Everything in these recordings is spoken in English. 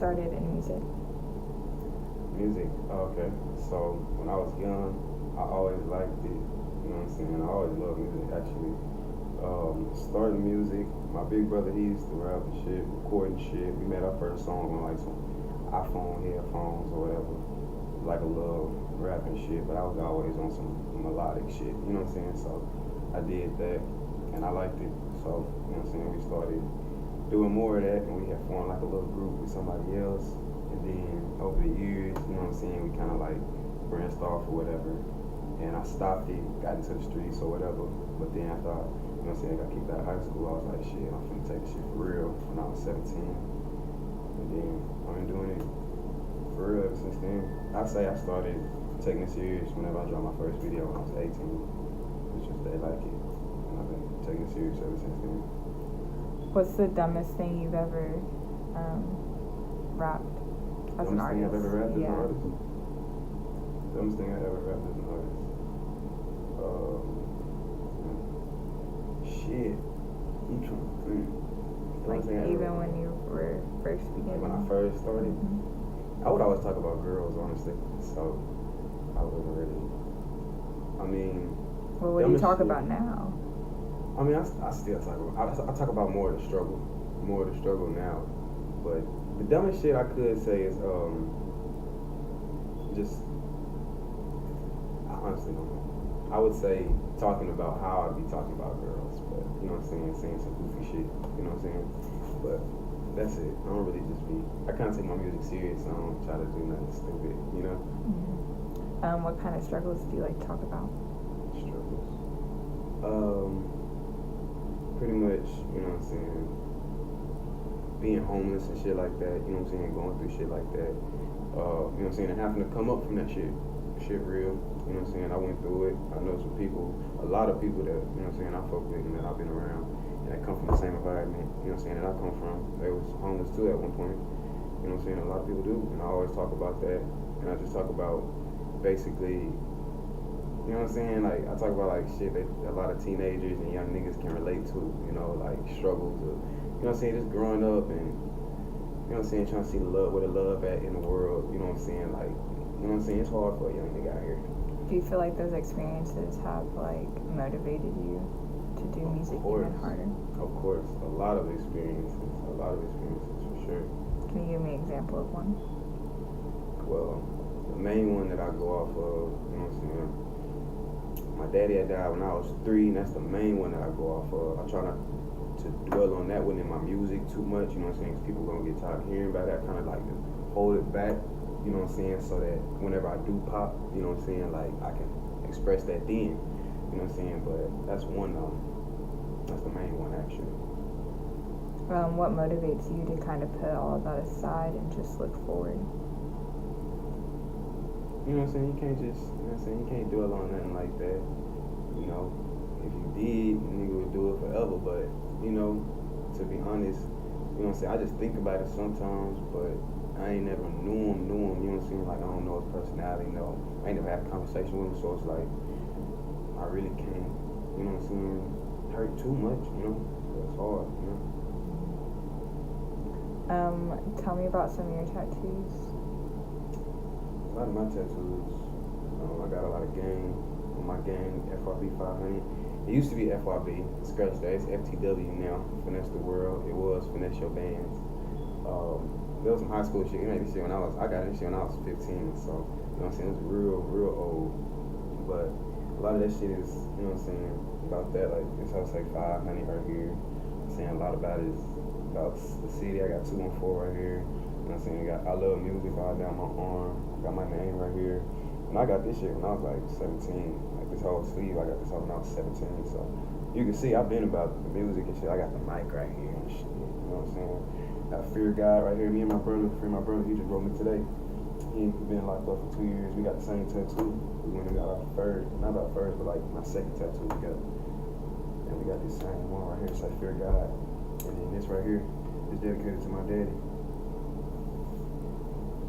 started in music? Music, okay. So when I was young, I always liked it. You know what I'm saying? I always loved music actually. Starting music, my big brother, he used to rap and shit, recording shit. We made our first song on like some iPhone headphones or whatever, like a little rap and shit. But I was always on some melodic shit. You know what I'm saying? So I did that, and I liked it. So you know what I'm saying? We started doing more of that, and we had formed like a little group with somebody else. And then over the years, you know what I'm saying, we kind of like branched off or whatever. And I stopped it, got into the streets or whatever. But then I thought, you know what I'm saying, I got kicked out of high school. I was like, shit, I'm finna take this shit for real when I was 17. And then I've been doing it for real ever since then. I'd say I started taking it serious whenever I dropped my first video when I was 18, which was They Like It. And I've been taking it serious ever since then. What's the dumbest thing you've ever rapped as an artist? Dumbest thing I've ever rapped as Yeah. an artist? Dumbest thing I ever rapped as an artist. Shit. I'm trying to think. Like Dumbest thing I ever even rapped. when you were first beginning? Like when I first started, Mhm. I would always talk about girls, honestly. So I wasn't really. I mean, Well, what do you dumbest talk shit. about now? I mean, I still talk about. I talk about more of the struggle now. But the dumbest shit I could say is just. I honestly don't know. I would say talking about how I be talking about girls, but you know what I'm saying some goofy shit. You know what I'm saying? But that's it. I don't really just be. I kind of take my music serious. So I don't try to do nothing stupid. You know. Mm-hmm. What kind of struggles do you like to talk about? Struggles. Pretty much, you know what I'm saying, being homeless and shit like that, you know what I'm saying, going through shit like that, you know what I'm saying, and having to come up from that shit real, you know what I'm saying, I went through it. I know some people, a lot of people that, you know what I'm saying, I fuck with and that I've been around, and that come from the same environment, you know what I'm saying, that I come from. They was homeless too at one point, you know what I'm saying, a lot of people do, and I always talk about that, and I just talk about basically, you know what I'm saying? Like, I talk about, like, shit that a lot of teenagers and young niggas can relate to, you know, like, struggles of, you know what I'm saying, just growing up and, you know what I'm saying, trying to see the love, where the love at in the world, you know what I'm saying? Like, you know what I'm saying? It's hard for a young nigga out here. Do you feel like those experiences have, like, motivated you to do music even harder? Of course. A lot of experiences for sure. Can you give me an example of one? Well, the main one that I go off of, you know what I'm saying, my daddy had died when I was 3, and that's the main one that I go off of. I try not to dwell on that one in my music too much, you know what I'm saying, because people gonna get tired of hearing about that. I kind of like to hold it back, you know what I'm saying, so that whenever I do pop, you know what I'm saying, like I can express that then, you know what I'm saying, but that's one, that's the main one actually. What motivates you to kind of put all of that aside and just look forward? You know what I'm saying? You can't just, you know what I'm saying? You can't dwell on nothing like that. You know, if you did, the nigga would do it forever. But, you know, to be honest, you know what I'm saying? I just think about it sometimes, but I ain't never knew him, you know what I'm saying? Like, I don't know his personality, you know. I ain't never had a conversation with him, so it's like, I really can't, you know what I'm saying, hurt too much, you know? It's hard, you know? Tell me about some of your tattoos. A lot of my tattoos, I got a lot of gang. On my gang, FRB 500. It used to be FRB, scratch that. It's FTW now. Finesse the World. It was Finesse Your Bands. There was some high school shit. You know, this shit I got this shit when I was 15. So, you know what I'm saying? It was real old. But a lot of that shit is, you know what I'm saying, about that. Like, this house like 500 right here. I'm saying a lot about it is about the city. I got 214 right here. You know what I'm saying? I love music all down my arm. I got my name right here. And I got this shit when I was like 17. Like this whole sleeve, I got this whole when I was 17. So you can see I've been about the music and shit. I got the mic right here and shit. You know what I'm saying? Got Fear God right here. Me and my brother, he just wrote me today. He been locked up for 2 years. We got the same tattoo. We went and got our first, not our first, but like my second tattoo together. And we got this same one right here. It's like Fear God. And then this right here is dedicated to my daddy.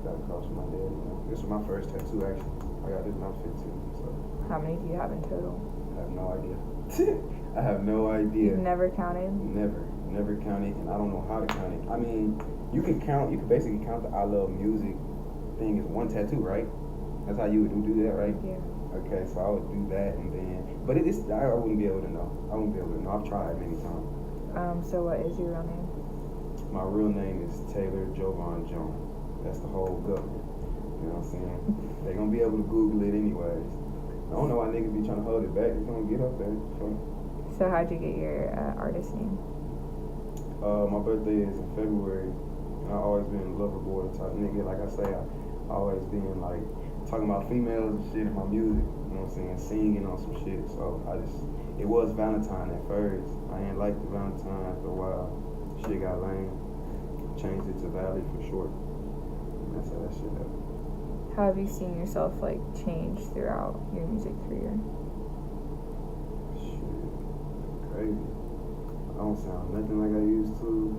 Got across from my daddy. This was my first tattoo actually. I got this when I was 15. So. How many do you have in total? I have no idea. I have no idea. You've never counted? Never counted, and I don't know how to count it. I mean, You can count. You can basically count the I love music thing as one tattoo, right? That's how you would do that, right? Yeah. Okay, so I would do that, and then, but it is I wouldn't be able to know. I wouldn't be able to know. I've tried many times. So what is your real name? My real name is Taylor Jovan Jones. That's the whole government. You know what I'm saying? They're gonna be able to Google it anyways. I don't know why niggas be trying to hold it back. It's gonna get up there. So how'd you get your artist name? My birthday is in February, and I always been a lover boy type nigga. Like I say, I always been like talking about females and shit in my music. You know what I'm saying? Singing on some shit. So it was Valentine at first. I ain't like the Valentine after a while. Shit got lame. Changed it to Vallie for short. And that's how that shit happened. How have you seen yourself like change throughout your music career? Shit, crazy. I don't sound nothing like I used to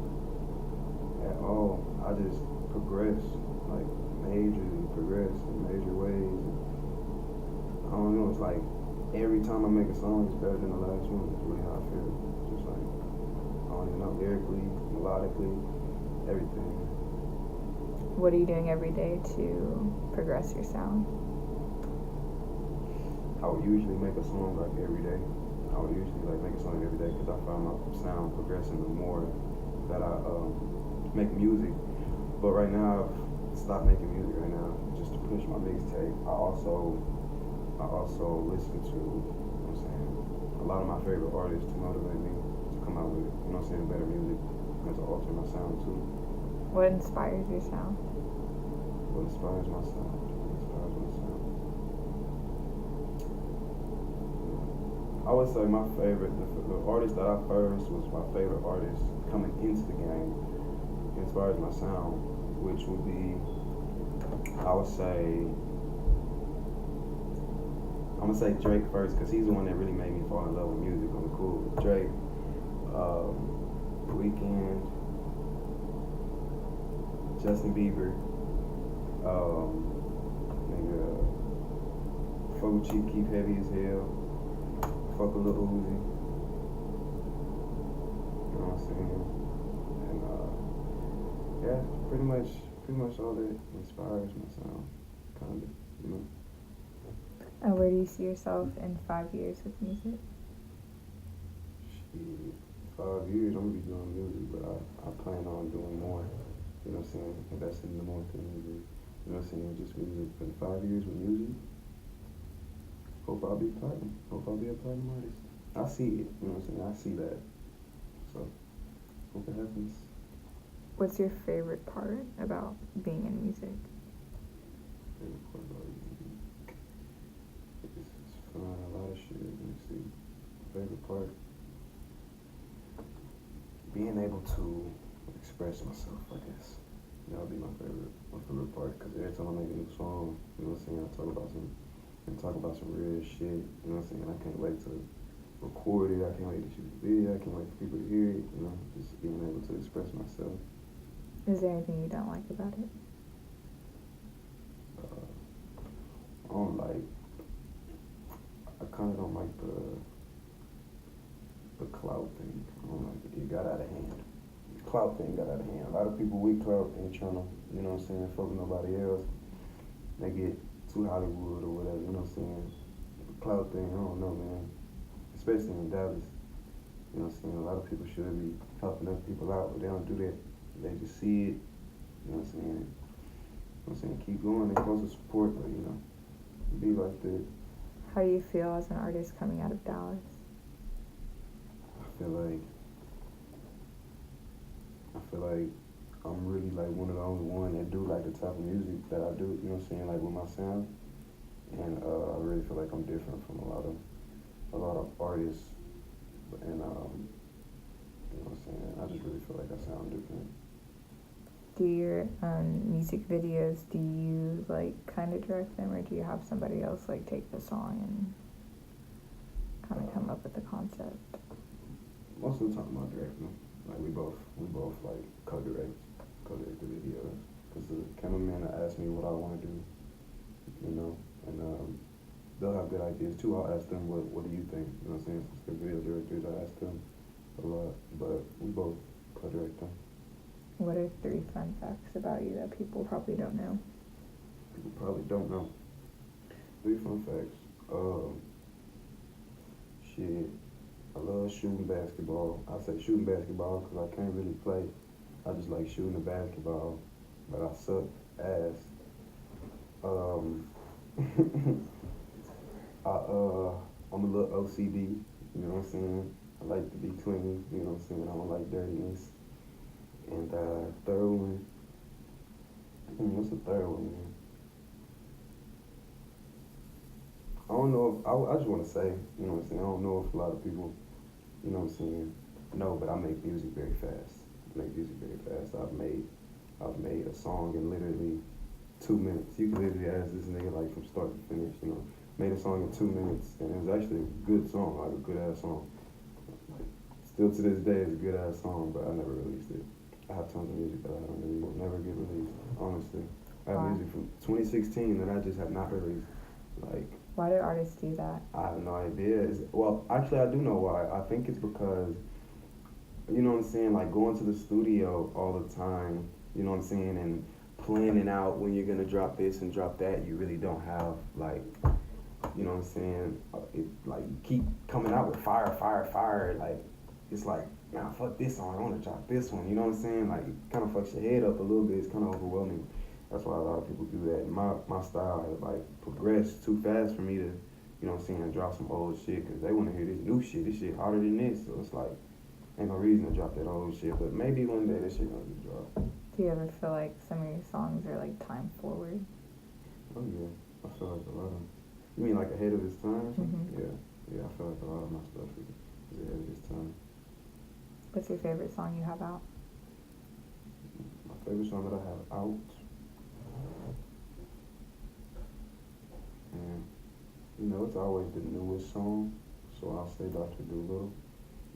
at all. I just progress, like majorly progress in major ways. I don't know. It's like every time I make a song, it's better than the last one. That's really how I feel. Just like I don't even know, lyrically, melodically, everything. What are you doing every day to progress your sound? I would usually make a song like every day. I would usually like make a song every day because I find my sound progressing the more that I make music. But right now, I've stopped making music right now just to push my mixtape. I also listen to, you know what I'm saying, a lot of my favorite artists to motivate me to come out with, you know what I'm saying, better music and to alter my sound too. What inspires your sound? What inspires my sound? I would say my favorite, the artist that I first was my favorite artist coming into the game, inspires my sound, which would be, I would say, I'm gonna say Drake first because he's the one that really made me fall in love with music on the cool. Drake, Weeknd, Justin Bieber, nigga, fuck with Chief Keef Heavy as Hell, fuck with Lil Uzi, you know what I'm saying? And yeah, pretty much all that inspires my sound, kinda, you know. Where do you see yourself in 5 years with music? Shit, 5 years I'm gonna be doing music, but I plan on doing more. You know what I'm saying? Investing in more things. And, you know what I'm saying? Just music. For 5 years with music, hope I'll be platinum. Hope I'll be a platinum artist. I see it. You know what I'm saying? I see that. So hope it happens. What's your favorite part about being in music? Favorite part about music? It's fun. A lot of shit. Let me see. Favorite part? Being able to express myself, I guess. That would be my favorite part. Because every time I make a new song, you know what I'm saying, I talk about some real shit. You know what I'm saying? I can't wait to record it. I can't wait to shoot the video. I can't wait for people to hear it. You know, just being able to express myself. Is there anything you don't like about it? I don't like. I kind of don't like the clout thing. I don't like it. It got out of hand. The clout thing got out of hand. A lot of people with clout ain't trying to, you know what I'm saying, fuck with nobody else. They get too Hollywood or whatever, you know what I'm saying. The clout thing, I don't know, man. Especially in Dallas. You know what I'm saying? A lot of people should be helping other people out, but they don't do that. They just see it. You know what I'm saying? You know what I'm saying? Keep going. They're supposed to support, but you know, be like that. How do you feel as an artist coming out of Dallas? I feel like I'm really like one of the only one that do like the type of music that I do, you know what I'm saying, like with my sound. And I really feel like I'm different from a lot of artists. And you know what I'm saying, I just really feel like I sound different. Do your music videos, do you like kind of direct them, or do you have somebody else like take the song and kind of come up with the concept? Most of the time I direct them. Like we both like co-direct the videos. Cause the cameraman asks me what I want to do, you know, and they'll have good ideas too. I'll ask them what do you think, you know what I'm saying? Since they're video directors, I ask them a lot, but we both co-direct them. What are 3 fun facts about you that people probably don't know? People probably don't know. 3 fun facts. Shit. I love shooting basketball. I say shooting basketball because I can't really play. I just like shooting the basketball, but I suck ass. Um, I'm a little OCD. You know what I'm saying? I like to be clean. You know what I'm saying? I don't like dirtiness. And third one. What's the third one, man? I don't know if I just want to say, you know what I'm saying. I don't know if a lot of people, you know what I'm saying, know, but I make music very fast. I make music very fast. I've made a song in literally 2 minutes. You can literally ask this nigga like from start to finish. You know, made a song in 2 minutes, and it was actually a good song, like a good ass song. Like, still to this day, it's a good ass song, but I never released it. I have tons of music that I haven't released, will never get released. Honestly, I have music from 2016 that I just have not released. Like, why do artists do that? I have no idea. Well, actually, I do know why. I think it's because, you know what I'm saying, like going to the studio all the time, you know what I'm saying, and planning out when you're gonna drop this and drop that. You really don't have like, you know what I'm saying, it like you keep coming out with fire. Like it's like, nah, fuck this song. I want to drop this one. You know what I'm saying? Like it kind of fucks your head up a little bit. It's kind of overwhelming. That's why a lot of people do that. And my style has like progressed too fast for me to, you know what I'm saying, drop some old shit because they want to hear this new shit. This shit harder than this. So it's like, ain't no reason to drop that old shit. But maybe one day this shit gonna get dropped. Do you ever feel like some of your songs are like time forward? Oh yeah, I feel like a lot of. You mean like ahead of its time or something? Mm-hmm. Yeah. I feel like a lot of my stuff is ahead of its time. What's your favorite song you have out? My favorite song that I have out. And you know, it's always the newest song, so I'll say Dr. Dolittle,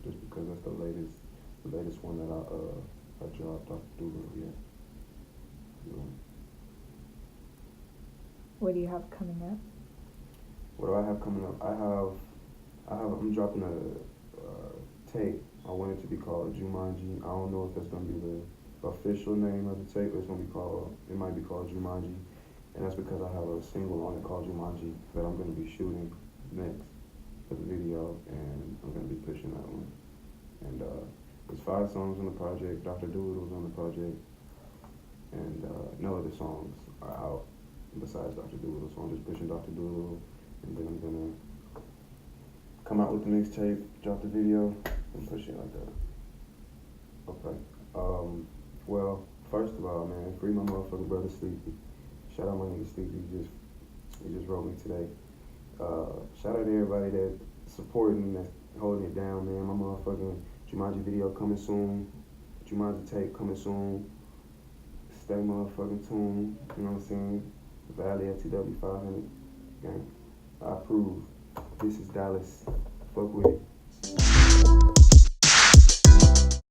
just because that's the latest one that I dropped. Dr. Dolittle, yeah. What do you have coming up? What do I have coming up? I'm dropping a tape. I want it to be called Jumanji. I don't know if that's gonna be the official name of the tape. It might be called Jumanji. And that's because I have a single on it called Jumanji that I'm going to be shooting next for the video, and I'm going to be pushing that one. And there's 5 songs on the project. Dr. Doolittle's on the project, and no other songs are out besides Dr. Doolittle. So I'm just pushing Dr. Doolittle, and then I'm going to come out with the mixtape, drop the video, and push it like that. Okay. Well, first of all, man, free my motherfucking brother Sleepy. Shout out my nigga Sleepy. He just wrote me today. Shout out to everybody that's supporting, that's holding it down, man. My motherfucking Jumanji video coming soon. Jumanji tape coming soon. Stay motherfucking tuned. You know what I'm saying? Vallie FTW 500. Gang. I approve. This is Dallas. Fuck with it.